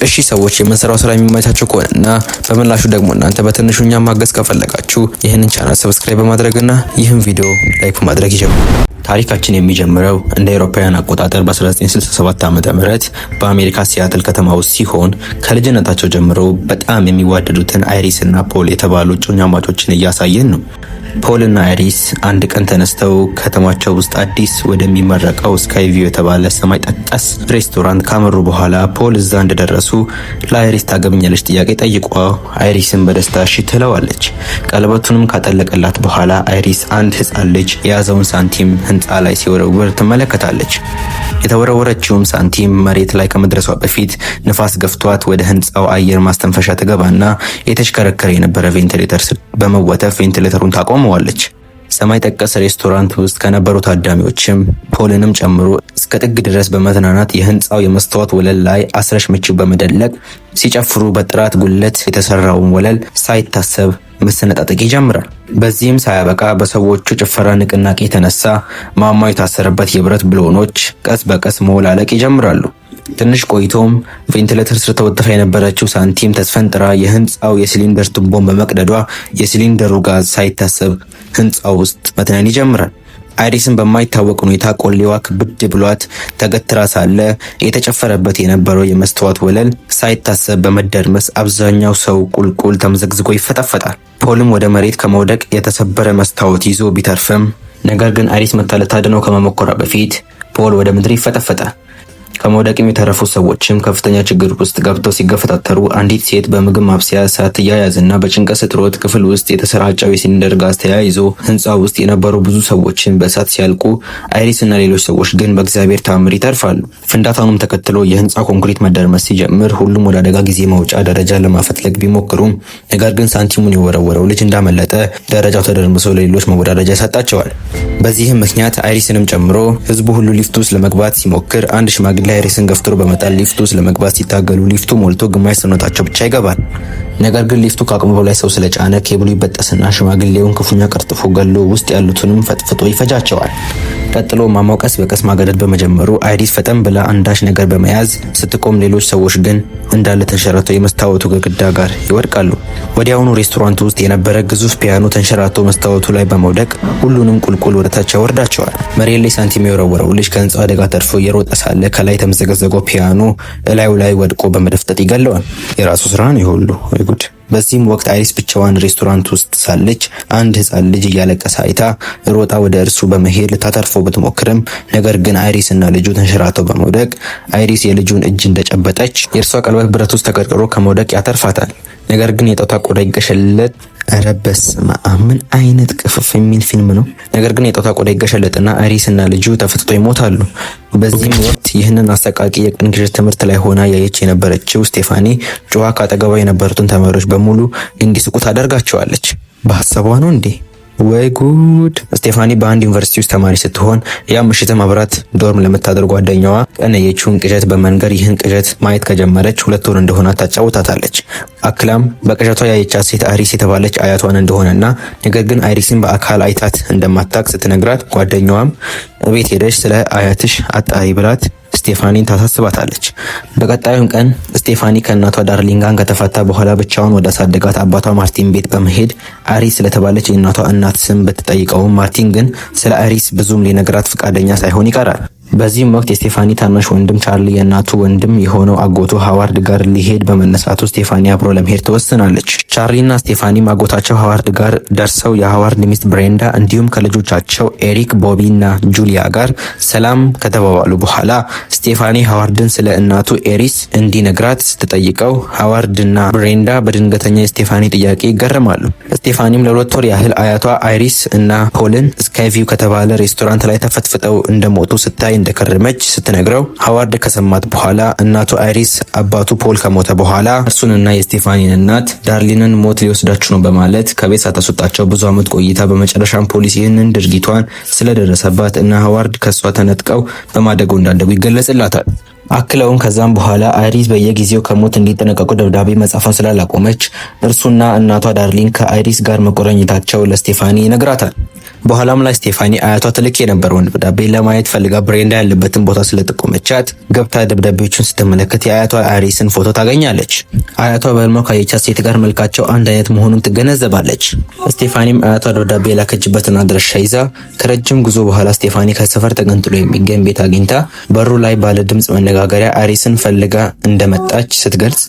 እሺ ሰዎች የምንሰራው ስራ የሚመቻችሁ ከሆነና በምላሹ ደግሞ እናንተ በትንሹ እኛን ማገዝ ከፈለጋችሁ ይህንን ቻናል ሰብስክራይብ በማድረግና ይህን ቪዲዮ ላይክ በማድረግ ይጀምሩ። ታሪካችን የሚጀምረው እንደ አውሮፓውያን አቆጣጠር በ1967 ዓ.ም በአሜሪካ ሲያትል ከተማ ውስጥ ሲሆን ከልጅነታቸው ጀምሮ በጣም የሚዋደዱትን አይሪስ እና ፖል የተባሉ እጮኛማቾችን እያሳየን ነው። ፖል እና አይሪስ አንድ ቀን ተነስተው ከተማቸው ውስጥ አዲስ ወደሚመረቀው ስካይቪው የተባለ ሰማይ ጠቀስ ሬስቶራንት ካመሩ በኋላ ፖል እዛ እንደደረሱ ለአይሪስ ታገቢኛለች ጥያቄ ጠይቋ አይሪስን በደስታ እሺ ትለዋለች። ቀለበቱንም ካጠለቀላት በኋላ አይሪስ አንድ ሕፃን ልጅ የያዘውን ሳንቲም ህንፃ ላይ ሲወረውር ትመለከታለች። የተወረወረችውም ሳንቲም መሬት ላይ ከመድረሷ በፊት ንፋስ ገፍቷት ወደ ህንፃው አየር ማስተንፈሻ ትገባና የተሽከረከረ የነበረ ቬንቲሌተር በመወተፍ ቬንቲሌተሩን ታቆመዋለች። ሰማይ ጠቀስ ሬስቶራንት ውስጥ ከነበሩ ታዳሚዎችም ፖልንም ጨምሮ እስከ ጥግ ድረስ በመዝናናት የህንፃው የመስታወት ወለል ላይ አስረሽ ምችው በመደለቅ ሲጨፍሩ በጥራት ጉለት የተሰራውን ወለል ሳይታሰብ መሰነጣጠቅ ይጀምራል። በዚህም ሳያበቃ በሰዎቹ ጭፈራ ንቅናቄ የተነሳ ማማው የታሰረበት የብረት ብሎኖች ቀስ በቀስ መውላለቅ ይጀምራሉ። ትንሽ ቆይቶም ቬንቲሌተር ስር ተወጥፋ የነበረችው ሳንቲም ተስፈንጥራ የህንፃው የሲሊንደር ቱቦን በመቅደዷ የሲሊንደሩ ጋዝ ሳይታሰብ ህንፃው ውስጥ መትነን ይጀምራል። አይሪስን በማይታወቅ ሁኔታ ቆሌዋ ክብድ ብሏት ተገትራ ሳለ የተጨፈረበት የነበረው የመስተዋት ወለል ሳይታሰብ በመደርመስ አብዛኛው ሰው ቁልቁል ተምዘግዝጎ ይፈጠፈጣል። ፖልም ወደ መሬት ከመውደቅ የተሰበረ መስታወት ይዞ ቢተርፍም ነገር ግን አይሪስ መታ ልታድነው ከመሞከሯ በፊት ፖል ወደ ምድር ይፈጠፈጣል። ከመውደቅም የተረፉ ሰዎችም ከፍተኛ ችግር ውስጥ ገብተው ሲገፈታተሩ አንዲት ሴት በምግብ ማብሰያ እሳት ተያያዝና በጭንቀት ስትሮጥ ክፍል ውስጥ የተሰራጨው የሲሊንደር ጋዝ ተያይዞ ህንፃ ውስጥ የነበሩ ብዙ ሰዎችን በእሳት ሲያልቁ አይሪስ እና ሌሎች ሰዎች ግን በእግዚአብሔር ተአምር ይተርፋሉ። ፍንዳታውንም ተከትሎ የህንፃ ኮንክሪት መደርመስ ሲጀምር ሁሉም ወደ አደጋ ጊዜ መውጫ ደረጃ ለማፈትለግ ቢሞክሩም ነገር ግን ሳንቲሙን የወረወረው ልጅ እንዳመለጠ ደረጃው ተደርምሶ ለሌሎች መወዳደሪያ ይሰጣቸዋል። በዚህም ምክንያት አይሪስንም ጨምሮ ህዝቡ ሁሉ ሊፍት ውስጥ ለመግባት ሲሞክር አንድ ሽማግሌ አይሪስን ገፍትሮ በመጣል ሊፍት ውስጥ ለመግባት ሲታገሉ ሊፍቱ ሞልቶ ግማሽ ሰውነታቸው ብቻ ይገባል። ነገር ግን ሊፍቱ ከአቅሙ በላይ ሰው ስለጫነ ኬብሉ ይበጠስና ሽማግሌውን ክፉኛ ቀርጥፎ ገሎ ውስጥ ያሉትንም ፈጥፍጦ ይፈጃቸዋል። ቀጥሎ ማማው ቀስ በቀስ ማገደድ በመጀመሩ አይሪስ ፈጠን ብላ አንዳች ነገር በመያዝ ስትቆም፣ ሌሎች ሰዎች ግን እንዳለ ተንሸራተው የመስታወቱ ግድግዳ ጋር ይወድቃሉ። ወዲያውኑ ሬስቶራንት ውስጥ የነበረ ግዙፍ ፒያኖ ተንሸራቶ መስታወቱ ላይ በመውደቅ ሁሉንም ቁልቁል ወደታች ያወርዳቸዋል። መሬት ላይ ሳንቲም የወረወረው ልጅ ከህንፃው አደጋ ተርፎ እየሮጠ ሳለ ከላይ የተመዘገዘገው ፒያኖ እላዩ ላይ ወድቆ በመደፍጠጥ ይገለዋል። የራሱ ስራ ነው ይሁሉ ወይ ጉድ! በዚህም ወቅት አይሪስ ብቻዋን ሬስቶራንት ውስጥ ሳለች አንድ ህፃን ልጅ እያለቀሰ አይታ ሮጣ ወደ እርሱ በመሄድ ልታተርፈው ብትሞክርም ነገር ግን አይሪስ እና ልጁ ተንሸራተው በመውደቅ አይሪስ የልጁን እጅ እንደጨበጠች የእርሷ ቀለበት ብረት ውስጥ ተቀርቅሮ ከመውደቅ ያተርፋታል። ነገር ግን የጦጣ ቆዳ ይገሸለጥ። ኧረ በስመ አብ! ምን አይነት ቅፍፍ የሚል ፊልም ነው! ነገር ግን የጦጣ ቆዳ ይገሸለጥና አይሪስ እና ልጁ ተፈጥጦ ይሞታሉ። በዚህም ወቅት ይህንን አሰቃቂ የቀን ግዥ ትምህርት ላይ ሆና ያየች የነበረችው ስቴፋኒ ጮኻ ካጠገቧ የነበሩትን ተማሪዎች በሙሉ እንዲስቁ ታደርጋቸዋለች። በሀሳቧ ነው እንዴ? ወይ ጉድ! ስቴፋኒ በአንድ ዩኒቨርሲቲ ውስጥ ተማሪ ስትሆን ያ ምሽትም አብራት ዶርም ለምታደርግ ጓደኛዋ ቀነየችውን ቅዠት በመንገር ይህን ቅዠት ማየት ከጀመረች 2 ወር እንደሆነ ታጫውታታለች። አክላም በቅዠቷ ያየቻት ሴት አይሪስ የተባለች አያቷን እንደሆነና ነገር ግን አይሪስን በአካል አይታት እንደማታውቅ ስትነግራት ጓደኛዋም እቤት ሄደሽ ስለ አያትሽ አጣሪ ብላት ስቴፋኒን ታሳስባታለች። በቀጣዩም ቀን ስቴፋኒ ከእናቷ ዳርሊንጋን ከተፋታ በኋላ ብቻውን ወደ አሳደጋት አባቷ ማርቲን ቤት በመሄድ አይሪስ ስለተባለች የእናቷ እናት ስም ብትጠይቀውም ማርቲን ግን ስለ አይሪስ ብዙም ሊነግራት ፈቃደኛ ሳይሆን ይቀራል። በዚህም ወቅት የስቴፋኒ ታናሽ ወንድም ቻርሊ የእናቱ ወንድም የሆነው አጎቱ ሃዋርድ ጋር ሊሄድ በመነሳቱ ስቴፋኒ አብሮ ለመሄድ ትወስናለች። ቻርሊና ስቴፋኒ አጎታቸው ሃዋርድ ጋር ደርሰው የሃዋርድ ሚስት ብሬንዳ እንዲሁም ከልጆቻቸው ኤሪክ፣ ቦቢ እና ጁሊያ ጋር ሰላም ከተባባሉ በኋላ ስቴፋኒ ሃዋርድን ስለ እናቱ ኤሪስ እንዲነግራት ስትጠይቀው ሃዋርድና ብሬንዳ በድንገተኛ የስቴፋኒ ጥያቄ ይገረማሉ። ስቴፋኒም ለ2 ወር ያህል አያቷ አይሪስ እና ፖልን ስካይቪው ከተባለ ሬስቶራንት ላይ ተፈትፍጠው እንደሞቱ ስታይ እንደከረመች ስትነግረው ሃዋርድ ከሰማት በኋላ እናቱ አይሪስ አባቱ ፖል ከሞተ በኋላ እርሱንና የስቴፋኒን እናት ዳርሊንን ሞት ሊወስዳችሁ ነው በማለት ከቤት ሳታስወጣቸው ብዙ ዓመት ቆይታ በመጨረሻም ፖሊስ ይህንን ድርጊቷን ስለደረሰባት እና ሃዋርድ ከሷ ተነጥቀው በማደጎ እንዳደጉ ይገለጽላታል። አክለውም ከዛም በኋላ አይሪስ በየጊዜው ከሞት እንዲጠነቀቁ ደብዳቤ መጻፉን ስላላቆመች እርሱና እናቷ ዳርሊን ከአይሪስ ጋር መቆራኘታቸው ለስቴፋኒ ይነግራታል። በኋላም ላይ ስቴፋኒ አያቷ ትልክ የነበረውን ደብዳቤ ለማየት ፈልጋ ብሬንዳ ያለበትን ቦታ ስለጠቆመቻት ገብታ ደብዳቤዎቹን ስትመለከት የአያቷ አይሪስን ፎቶ ታገኛለች። አያቷ በህልሟ ካየቻት ሴት ጋር መልካቸው አንድ አይነት መሆኑን ትገነዘባለች። ስቴፋኒም አያቷ ደብዳቤ የላከችበትን አድራሻ ይዛ ከረጅም ጉዞ በኋላ ስቴፋኒ ከሰፈር ተገንጥሎ የሚገኝ ቤት አግኝታ በሩ ላይ ባለ ድምጽ መነጋገሪያ አይሪስን ፈልጋ እንደመጣች ስትገልጽ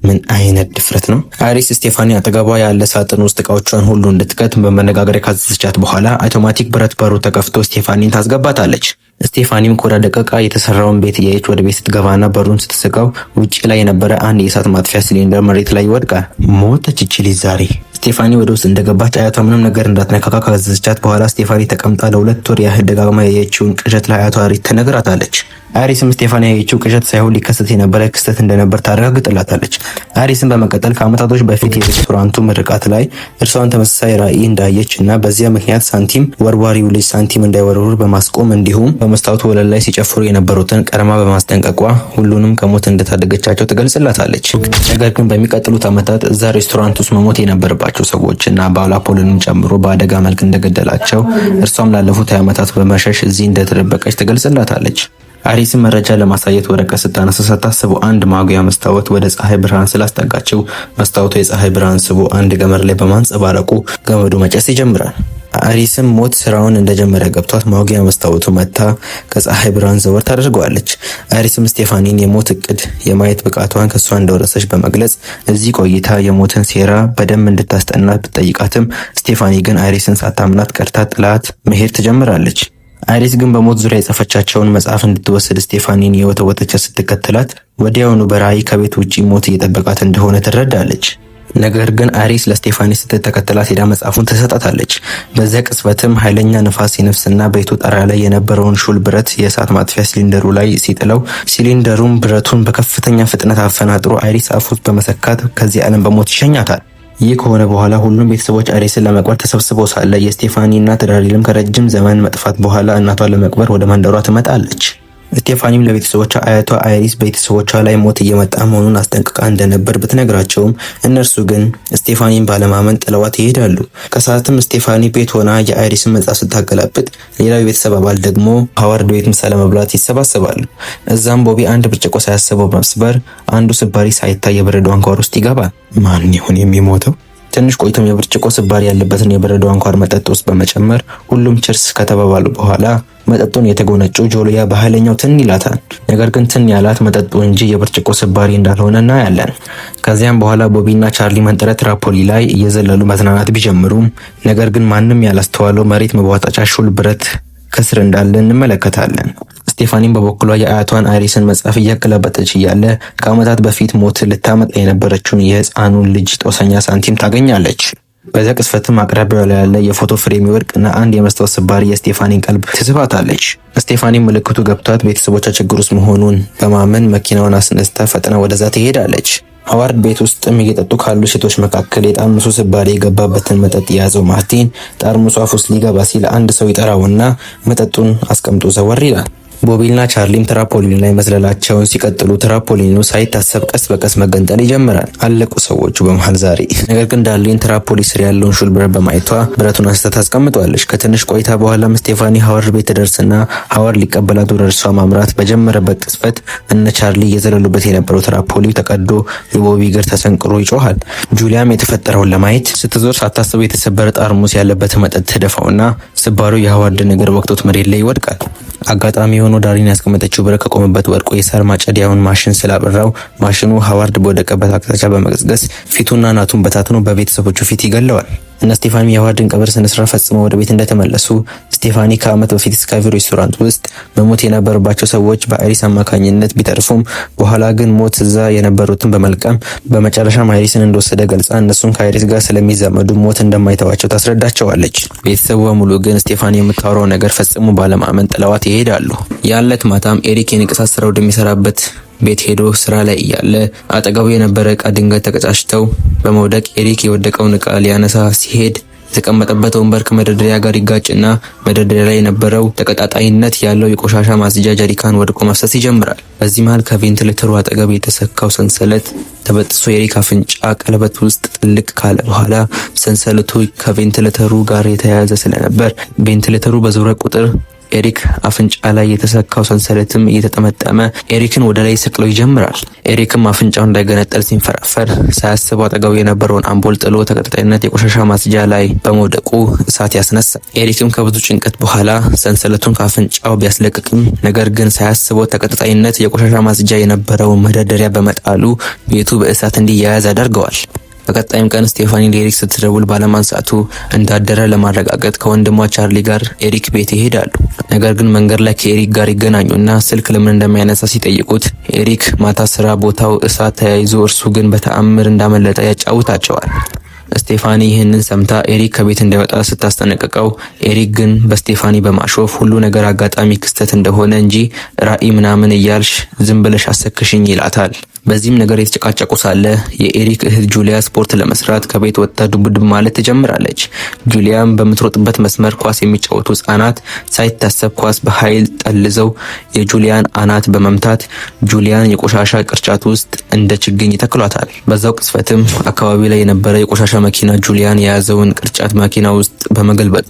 ምን አይነት ድፍረት ነው! አይሪስ ስቴፋኒ አጠገቧ ያለ ሳጥን ውስጥ እቃዎቿን ሁሉ እንድትከት በመነጋገሪያ ካዘዘቻት በኋላ አውቶማቲክ ብረት በሩ ተከፍቶ ስቴፋኒን ታስገባታለች። ስቴፋኒም ኮዳ ደቀቃ የተሰራውን ቤት እያየች ወደ ቤት ስትገባና በሩን ስትስቀው ውጪ ላይ የነበረ አንድ የእሳት ማጥፊያ ሲሊንደር መሬት ላይ ይወድቃል። ሞተች ይቺ ልጅ ዛሬ። ስቴፋኒ ወደ ውስጥ እንደገባች አያቷ ምንም ነገር እንዳትነካካ ካዘዘቻት በኋላ ስቴፋኒ ተቀምጣ ለ2 ወር ያህል ደጋግማ ያየችውን ቅዠት ለአያቷ አይሪስ ትነግራታለች። አይሪስም ስቴፋኒ ያየችው ቅዠት ሳይሆን ሊከሰት የነበረ ክስተት እንደነበር ታረጋግጥላታለች። አይሪስም በመቀጠል ከዓመታቶች በፊት የሬስቶራንቱ ምርቃት ላይ እርሷን ተመሳሳይ ራዕይ እንዳየች እና በዚያ ምክንያት ሳንቲም ወርዋሪው ልጅ ሳንቲም እንዳይወረውር በማስቆም እንዲሁም በመስታወቱ ወለል ላይ ሲጨፍሩ የነበሩትን ቀድማ በማስጠንቀቋ ሁሉንም ከሞት እንደታደገቻቸው ትገልጽላታለች። ነገር ግን በሚቀጥሉት ዓመታት እዛ ሬስቶራንት ውስጥ መሞት የነበረባቸው ሰዎች እና ባሏ ፖሊንን ጨምሮ በአደጋ መልክ እንደገደላቸው እርሷም ላለፉት 20 ዓመታት በመሸሽ እዚህ እንደተደበቀች ትገልጽላታለች። አይሪስን መረጃ ለማሳየት ወረቀት ስታነሳ ሳታስበው አንድ ማጉያ መስታወት ወደ ፀሐይ ብርሃን ስላስጠጋቸው መስታወቱ የፀሐይ ብርሃን ስቦ አንድ ገመድ ላይ በማንጸባረቁ ገመዱ መጨስ ይጀምራል። አይሪስም ሞት ስራውን እንደጀመረ ገብቷት ማጉያ መስታወቱ መታ ከፀሐይ ብርሃን ዘወር ታደርገዋለች። አይሪስም ስቴፋኒን የሞት እቅድ የማየት ብቃቷን ከሷ እንደወረሰች በመግለጽ እዚህ ቆይታ የሞትን ሴራ በደንብ እንድታስጠናት ብትጠይቃትም ስቴፋኒ ግን አይሪስን ሳታምናት ቀርታ ጥላት መሄድ ትጀምራለች። አይሪስ ግን በሞት ዙሪያ የጻፈቻቸውን መጽሐፍ እንድትወስድ ስቴፋኒን የወተወተች ስትከተላት ወዲያውኑ በራእይ ከቤት ውጪ ሞት እየጠበቃት እንደሆነ ትረዳለች። ነገር ግን አይሪስ ለስቴፋኒ ስትተከተላት ሄዳ መጽሐፉን ትሰጣታለች። በዚያ ቅጽበትም ኃይለኛ ንፋስ ይነፍስና ቤቱ ጣሪያ ላይ የነበረውን ሹል ብረት የእሳት ማጥፊያ ሲሊንደሩ ላይ ሲጥለው ሲሊንደሩም ብረቱን በከፍተኛ ፍጥነት አፈናጥሮ አይሪስ አፍ ውስጥ በመሰካት ከዚህ ዓለም በሞት ይሸኛታል። ይህ ከሆነ በኋላ ሁሉም ቤተሰቦች አይሪስን ለመቅበር ተሰብስበው ሳለ የስቴፋኒ እናት ዳርሊንም ከረጅም ዘመን መጥፋት በኋላ እናቷን ለመቅበር ወደ መንደሯ ትመጣለች። ስቴፋኒም ለቤተሰቦቿ አያቷ አይሪስ ቤተሰቦቿ ላይ ሞት እየመጣ መሆኑን አስጠንቅቃ እንደነበር ብትነግራቸውም እነርሱ ግን ስቴፋኒን ባለማመን ጥለዋት ይሄዳሉ። ከሰዓትም ስቴፋኒ ቤት ሆና የአይሪስን መጽሐፍ ስታገላብጥ ሌላው የቤተሰብ አባል ደግሞ ሃዋርድ ቤት ምሳ ለመብላት ይሰባሰባሉ። እዛም ቦቢ አንድ ብርጭቆ ሳያስበው በመስበር አንዱ ስባሪ ሳይታይ የበረዶ አንኳር ውስጥ ይገባል። ማን ይሁን የሚሞተው? ትንሽ ቆይቶም የብርጭቆ ስባሪ ያለበትን የበረዶ አንኳር መጠጥ ውስጥ በመጨመር ሁሉም ችርስ ከተባባሉ በኋላ መጠጡን የተጎነጩ ጆሊያ በኃይለኛው ትን ይላታል። ነገር ግን ትን ያላት መጠጡ እንጂ የብርጭቆ ስባሪ እንዳልሆነ እናያለን። ከዚያም በኋላ ቦቢና ቻርሊ መንጠረ ትራፖሊ ላይ እየዘለሉ መዝናናት ቢጀምሩም ነገር ግን ማንም ያላስተዋለው መሬት መቧጠጫ ሹል ብረት ከስር እንዳለ እንመለከታለን። ስቴፋኒም በበኩሏ የአያቷን አይሪስን መጽሐፍ እያገላበጠች እያለ ከዓመታት በፊት ሞት ልታመጣ የነበረችውን የህፃኑን ልጅ ጦሰኛ ሳንቲም ታገኛለች። በዛ ቅስፈትም አቅራቢያው ላይ ያለ የፎቶ ፍሬም ይወድቅና አንድ የመስታወት ስባሪ የስቴፋኒን ቀልብ ትስባታለች። ስቴፋኒ ምልክቱ ገብቷት ቤተሰቦቿ ችግር ውስጥ መሆኑን በማመን መኪናውን አስነስታ ፈጥና ወደዛ ትሄዳለች። ሃዋርድ ቤት ውስጥም እየጠጡ ካሉ ሴቶች መካከል የጠርሙሱ ስባሪ የገባበትን መጠጥ የያዘው ማርቲን ጠርሙሱ አፍ ውስጥ ሊገባ ሲል አንድ ሰው ይጠራውና መጠጡን አስቀምጦ ዘወር ይላል። ቦቢና ቻርሊም ትራፖሊን ላይ መዝለላቸውን ሲቀጥሉ ትራፖሊኑ ሳይታሰብ ቀስ በቀስ መገንጠል ይጀምራል። አለቁ ሰዎቹ በመሃል ዛሬ። ነገር ግን ዳርሊን ትራፖሊ ስር ያለውን ሹል ብረት በማየቷ ብረቱን አንስታ ታስቀምጧለች። ከትንሽ ቆይታ በኋላም ስቴፋኒ ሃዋርድ ቤት ትደርስና ሃዋርድ ሊቀበላት ወደ እርሷ ማምራት በጀመረበት ቅጽበት እነ ቻርሊ እየዘለሉበት የነበረው ትራፖሊ ተቀዶ የቦቢ እግር ተሰንቅሮ ይጮሃል። ጁሊያም የተፈጠረውን ለማየት ስትዞር ሳታስበው የተሰበረ ጠርሙስ ያለበት መጠጥ ትደፋውና ስባሩ የሃዋርድን እግር ወቅቶት መሬት ላይ ይወድቃል። አጋጣሚ ሆኖ ዳርሊን ያስቀመጠችው ብረት ከቆመበት ወድቆ የሳር ማጨዲያውን ማሽን ስላበራው ማሽኑ ሃዋርድ በወደቀበት አቅጣጫ በመገስገስ ፊቱና ናቱን በታትኖ በቤተሰቦቹ ፊት ይገለዋል። እነ ስቴፋኒ የሃዋርድን ቀብር ስነስርዓት ፈጽመው ወደ ቤት እንደተመለሱ ስቴፋኒ ከዓመት በፊት ስካይቪ ሬስቶራንት ውስጥ በሞት የነበረባቸው ሰዎች በአይሪስ አማካኝነት ቢተርፉም በኋላ ግን ሞት እዛ የነበሩትን በመልቀም በመጨረሻም አይሪስን እንደወሰደ ገልጻ እነሱን ከአይሪስ ጋር ስለሚዛመዱ ሞት እንደማይተዋቸው ታስረዳቸዋለች። ቤተሰቡ በሙሉ ግን ስቴፋኒ የምታወራው ነገር ፈጽሞ ባለማመን ጥለዋት ይሄዳሉ። ያለት ማታም ኤሪክ የንቅሳት ስራ ወደሚሰራበት ቤት ሄዶ ስራ ላይ እያለ አጠገቡ የነበረ እቃ ድንገት ተቀጫጭተው በመውደቅ ኤሪክ የወደቀውን እቃ ሊያነሳ ሲሄድ የተቀመጠበት ወንበር ከመደርደሪያ ጋር ይጋጭና መደርደሪያ ላይ የነበረው ተቀጣጣይነት ያለው የቆሻሻ ማጽጃ ጀሪካን ወድቆ መፍሰስ ይጀምራል። በዚህ መሃል ከቬንትሌተሩ አጠገብ የተሰካው ሰንሰለት ተበጥሶ ኤሪክ አፍንጫ ቀለበት ውስጥ ጥልቅ ካለ በኋላ ሰንሰለቱ ከቬንትሌተሩ ጋር የተያያዘ ስለነበር ቬንትሌተሩ በዞረ ቁጥር ኤሪክ አፍንጫ ላይ የተሰካው ሰንሰለትም እየተጠመጠመ ኤሪክን ወደ ላይ ሰቅለው ይጀምራል። ኤሪክም አፍንጫው እንዳይገነጠል ሲንፈራፈር ሳያስበው አጠገቡ የነበረውን አምፖል ጥሎ ተቀጣጣይነት የቆሻሻ ማጽጃ ላይ በመውደቁ እሳት ያስነሳል። ኤሪክም ከብዙ ጭንቀት በኋላ ሰንሰለቱን ከአፍንጫው ቢያስለቅቅም ነገር ግን ሳያስበው ተቀጣጣይነት የቆሻሻ ማጽጃ የነበረውን መደርደሪያ በመጣሉ ቤቱ በእሳት እንዲያያዝ ያደርገዋል። በቀጣይም ቀን ስቴፋኒ ለኤሪክ ስትደውል ባለማንሳቱ እንዳደረ ለማረጋገጥ ከወንድሟ ቻርሊ ጋር ኤሪክ ቤት ይሄዳሉ። ነገር ግን መንገድ ላይ ከኤሪክ ጋር ይገናኙና ስልክ ለምን እንደማያነሳ ሲጠይቁት ኤሪክ ማታ ስራ ቦታው እሳት ተያይዞ እርሱ ግን በተአምር እንዳመለጠ ያጫውታቸዋል። ስቴፋኒ ይህንን ሰምታ ኤሪክ ከቤት እንዳይወጣ ስታስጠነቅቀው ኤሪክ ግን በስቴፋኒ በማሾፍ ሁሉ ነገር አጋጣሚ ክስተት እንደሆነ እንጂ ራዕይ ምናምን እያልሽ ዝም ብለሽ አሰክሽኝ ይላታል። በዚህም ነገር የተጨቃጨቁ ሳለ የኤሪክ እህት ጁሊያ ስፖርት ለመስራት ከቤት ወጥታ ዱብዱብ ማለት ትጀምራለች። ጁሊያም በምትሮጥበት መስመር ኳስ የሚጫወቱ ህጻናት ሳይታሰብ ኳስ በኃይል ጠልዘው የጁሊያን አናት በመምታት ጁሊያን የቆሻሻ ቅርጫት ውስጥ እንደ ችግኝ ይተክሏታል። በዛው ቅስፈትም አካባቢ ላይ የነበረ የቆሻሻ መኪና ጁሊያን የያዘውን ቅርጫት መኪና ውስጥ በመገልበጡ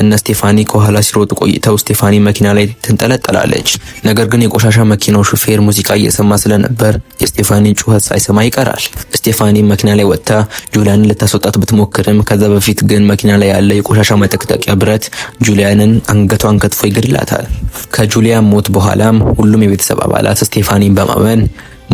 እነ ስቴፋኒ ከኋላ ሲሮጡ ቆይተው ስቴፋኒ መኪና ላይ ትንጠለጠላለች። ነገር ግን የቆሻሻ መኪናው ሹፌር ሙዚቃ እየሰማ ስለነበር ስቴፋኒን ጩኸት ሳይሰማ ይቀራል። ስቴፋኒ መኪና ላይ ወጥታ ጁሊያንን ልታስወጣት ብትሞክርም ከዛ በፊት ግን መኪና ላይ ያለ የቆሻሻ መጠቅጠቂያ ብረት ጁሊያንን አንገቷን ከትፎ ይገድላታል። ከጁሊያን ሞት በኋላም ሁሉም የቤተሰብ አባላት ስቴፋኒን በማመን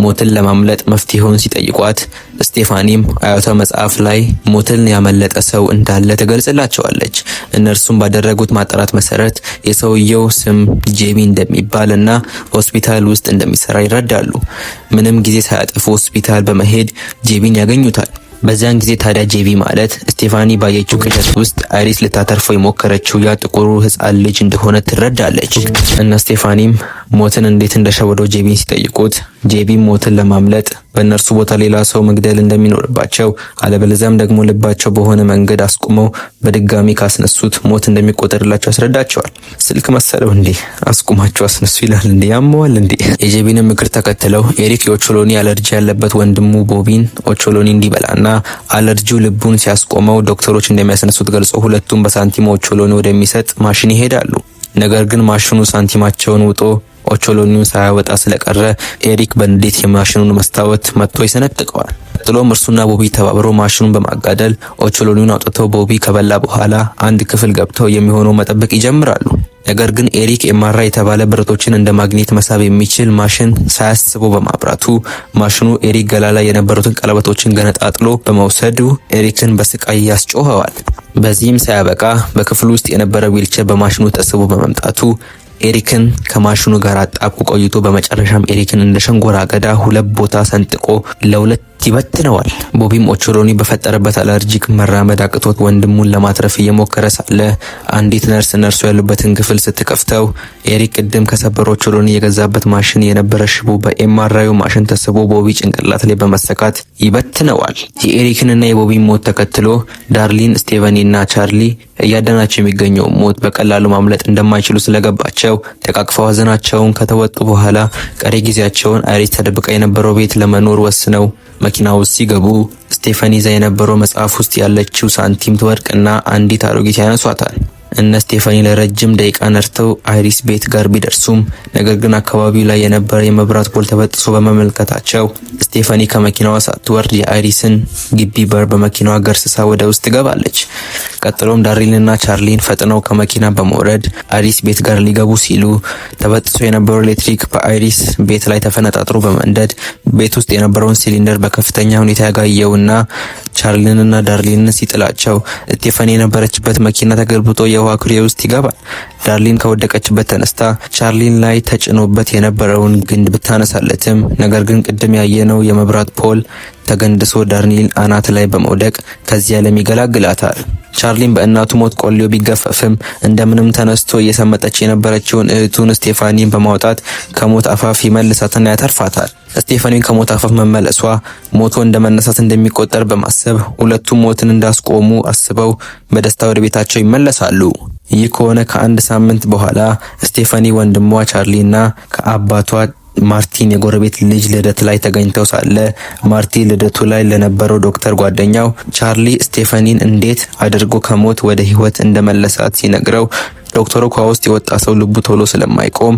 ሞትን ለማምለጥ መፍትሄውን ሲጠይቋት ስቴፋኒም አያቷ መጽሐፍ ላይ ሞትን ያመለጠ ሰው እንዳለ ትገልጽላቸዋለች። እነርሱም ባደረጉት ማጣራት መሰረት የሰውየው ስም ጄቢ እንደሚባልና ሆስፒታል ውስጥ እንደሚሰራ ይረዳሉ። ምንም ጊዜ ሳያጠፉ ሆስፒታል በመሄድ ጄቢን ያገኙታል። በዚያን ጊዜ ታዲያ ጄቢ ማለት ስቴፋኒ ባየችው ቅዠት ውስጥ አይሪስ ልታተርፈው የሞከረችው ያ ጥቁሩ ህፃን ልጅ እንደሆነ ትረዳለች። እና ስቴፋኒም ሞትን እንዴት እንደሸወደው ጄቢን ሲጠይቁት ጄቢ ሞትን ለማምለጥ በእነርሱ ቦታ ሌላ ሰው መግደል እንደሚኖርባቸው አለበለዚያም ደግሞ ልባቸው በሆነ መንገድ አስቁመው በድጋሚ ካስነሱት ሞት እንደሚቆጠርላቸው ያስረዳቸዋል። ስልክ መሰለው እንዴ አስቁማቸው አስነሱ ይላል እንዴ ያመዋል እንዴ። የጄቢንም ምክር ተከትለው ኤሪክ የኦቾሎኒ አለርጂ ያለበት ወንድሙ ቦቢን ኦቾሎኒ እንዲበላና አለርጂው ልቡን ሲያስቆመው ዶክተሮች እንደሚያስነሱት ገልጾ ሁለቱም በሳንቲም ኦቾሎኒ ወደሚሰጥ ማሽን ይሄዳሉ። ነገር ግን ማሽኑ ሳንቲማቸውን ውጦ ኦቾሎኒውን ሳያወጣ ስለቀረ ኤሪክ በንዴት የማሽኑን መስታወት መጥቶ ይሰነጥቀዋል። ጥሎም እርሱና ቦቢ ተባብረው ማሽኑን በማጋደል ኦቾሎኒውን አውጥተው ቦቢ ከበላ በኋላ አንድ ክፍል ገብተው የሚሆነው መጠበቅ ይጀምራሉ። ነገር ግን ኤሪክ ኤምአራ የተባለ ብረቶችን እንደ ማግኔት መሳብ የሚችል ማሽን ሳያስበው በማብራቱ ማሽኑ ኤሪክ ገላ ላይ የነበሩትን ቀለበቶችን ገነጣጥሎ በመውሰዱ ኤሪክን በስቃይ ያስጮኸዋል። በዚህም ሳያበቃ በክፍሉ ውስጥ የነበረ ዊልቸር በማሽኑ ተስቦ በመምጣቱ ኤሪክን ከማሽኑ ጋር አጣብቆ ቆይቶ በመጨረሻም ኤሪክን እንደ ሸንጎራ አገዳ ሁለት ቦታ ሰንጥቆ ለሁለት ይበትነዋል። ቦቢም ኦቾሎኒ በፈጠረበት አለርጂክ መራመድ አቅቶት ወንድሙን ለማትረፍ እየሞከረ ሳለ አንዲት ነርስ እነርሱ ያሉበትን ክፍል ስትከፍተው ኤሪክ ቅድም ከሰበረ ኦቾሎኒ የገዛበት ማሽን የነበረ ሽቦ በኤምአርአዩ ማሽን ተስቦ ቦቢ ጭንቅላት ላይ በመሰካት ይበትነዋል። የኤሪክንና የቦቢን ሞት ተከትሎ ዳርሊን፣ ስቴቨኒና ቻርሊ እያደናቸው የሚገኘው ሞት በቀላሉ ማምለጥ እንደማይችሉ ስለገባቸው ተቃቅፈው ሀዘናቸውን ከተወጡ በኋላ ቀሪ ጊዜያቸውን አይሪስ ተደብቃ የነበረው ቤት ለመኖር ወስነው መኪና ውስጥ ሲገቡ ስቴፋኒ ይዛ የነበረው መጽሐፍ ውስጥ ያለችው ሳንቲም ትወድቅና አንዲት አሮጊት ያነሷታል። እነ ስቴፋኒ ለረጅም ደቂቃ ነርተው አይሪስ ቤት ጋር ቢደርሱም ነገር ግን አካባቢው ላይ የነበረ የመብራት ፖል ተበጥሶ በመመልከታቸው ስቴፋኒ ከመኪናዋ ሳትወርድ የአይሪስን ግቢ በር በመኪናዋ ገርስሳ ወደ ውስጥ ትገባለች። ቀጥሎም ዳርሊንና ቻርሊን ፈጥነው ከመኪና በመውረድ አይሪስ ቤት ጋር ሊገቡ ሲሉ ተበጥሶ የነበረው ኤሌክትሪክ በአይሪስ ቤት ላይ ተፈነጣጥሮ በመንደድ ቤት ውስጥ የነበረውን ሲሊንደር በከፍተኛ ሁኔታ ያጋየውና ቻርሊንና ዳርሊንን ሲጥላቸው ስቴፋኒ የነበረችበት መኪና ተገልብጦ የውሃ ኩሬ ውስጥ ይገባል። ዳርሊን ከወደቀችበት ተነስታ ቻርሊን ላይ ተጭኖበት የነበረውን ግንድ ብታነሳለትም ነገር ግን ቅድም ያየነው የመብራት ፖል ተገንድሶ ዳርሊን አናት ላይ በመውደቅ ከዚህ ዓለም ይገላግላታል። ቻርሊን በእናቱ ሞት ቆሌው ቢገፈፍም እንደምንም ተነስቶ እየሰመጠች የነበረችውን እህቱን ስቴፋኒን በማውጣት ከሞት አፋፍ ይመልሳትና ያተርፋታል። ስቴፋኒን ከሞት አፋፍ መመለሷ ሞቶ እንደመነሳት እንደሚቆጠር በማሰብ ሁለቱም ሞትን እንዳስቆሙ አስበው በደስታ ወደ ቤታቸው ይመለሳሉ። ይህ ከሆነ ከአንድ ሳምንት በኋላ ስቴፋኒ ወንድሟ ቻርሊና ከአባቷ ማርቲን የጎረቤት ልጅ ልደት ላይ ተገኝተው ሳለ ማርቲን ልደቱ ላይ ለነበረው ዶክተር ጓደኛው ቻርሊ ስቴፋኒን እንዴት አድርጎ ከሞት ወደ ሕይወት እንደመለሳት ሲነግረው ዶክተሩ ከውስጥ የወጣ ሰው ልቡ ቶሎ ስለማይቆም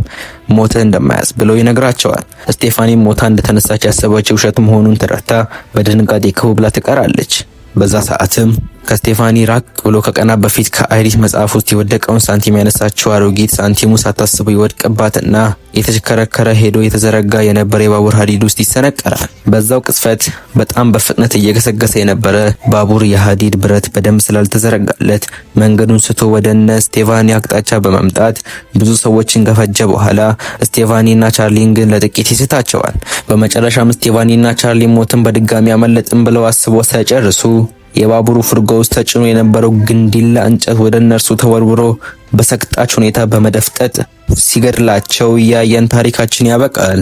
ሞተ እንደማያስ ብለው ይነግራቸዋል። ስቴፋኒን ሞታ እንደተነሳች ያሰበችው ውሸት መሆኑን ተረድታ በድንጋጤ ክው ብላ ትቀራለች። በዛ ሰዓትም ከስቴፋኒ ራቅ ብሎ ከቀናት በፊት ከአይሪስ መጽሐፍ ውስጥ የወደቀውን ሳንቲም ያነሳችው አሮጊት ሳንቲሙ ሳታስበው ይወድቅባትና የተሽከረከረ ሄዶ የተዘረጋ የነበረ የባቡር ሀዲድ ውስጥ ይሰነቀራል። በዛው ቅጽበት በጣም በፍጥነት እየገሰገሰ የነበረ ባቡር የሀዲድ ብረት በደንብ ስላልተዘረጋለት መንገዱን ስቶ ወደ እነ ስቴፋኒ አቅጣጫ በመምጣት ብዙ ሰዎችን ከፈጀ በኋላ ስቴፋኒና ቻርሊን ግን ለጥቂት ይስታቸዋል። በመጨረሻም ስቴፋኒና ቻርሊን ሞትን በድጋሚ አመለጥን ብለው አስበው ሳይጨርሱ የባቡሩ ፍርጎ ውስጥ ተጭኖ የነበረው ግንዲላ እንጨት ወደ እነርሱ ተወርውሮ በሰቅጣች ሁኔታ በመደፍጠጥ ሲገድላቸው እያየን ታሪካችን ያበቃል።